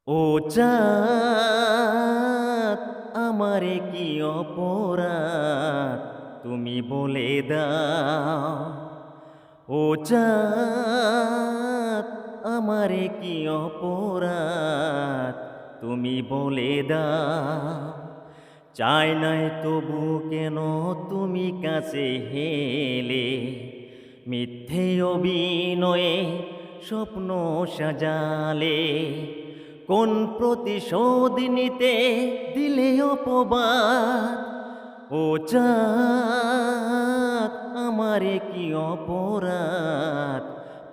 ও চাঁদ, আমারে কি অপরাধ তুমি বলে দাও। ও চাঁদ, আমারে কি অপরাধ তুমি বলে দাও। চাই নাই তবু কেন তুমি কাছে হেলে, মিথ্যে অভিনয়ে স্বপ্ন সাজালে। কোন প্রতিশোধ নিতে দিলে অপবাদ। ও চাঁদ, আমারে কি অপরাধ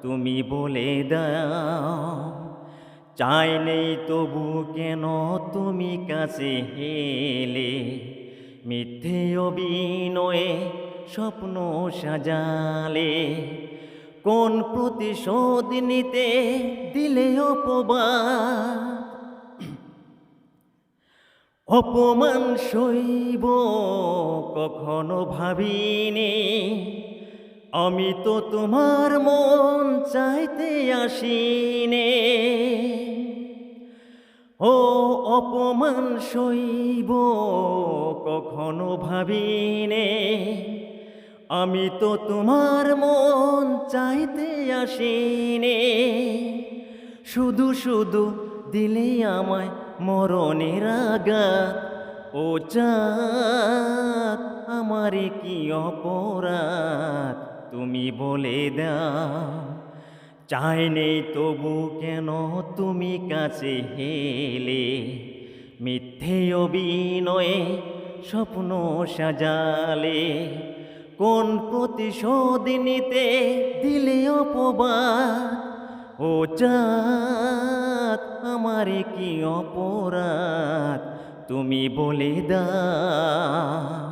তুমি বলে দাও। চাই নেই তবু কেন তুমি কাছে হেলে, মিথ্যে অভিনয়ে স্বপ্ন সাজালে। কোন প্রতিশোধ নিতে দিলে অপবাদ। অপমান সইব কখনো ভাবিনি, আমি তো তোমার মন চাইতে আসিনি। ও অপমান সইব কখনো ভাবিনি, আমি তো তোমার মন চাইতে আসিনি। শুধু শুধু দিলে আমায় মরণের আঘাত। ও চাঁদ, আমারে কি অপরাধ তুমি বলে দাও। চাই নেই তবু কেন তুমি কাছে হেলে, মিথ্যে অভিনয়ে স্বপ্ন সাজালে। কোন প্রতিশোধ নিতে দিলে অপবাদ। ও চাঁদ, আমারে কি অপরাধ তুমি বলে দাও।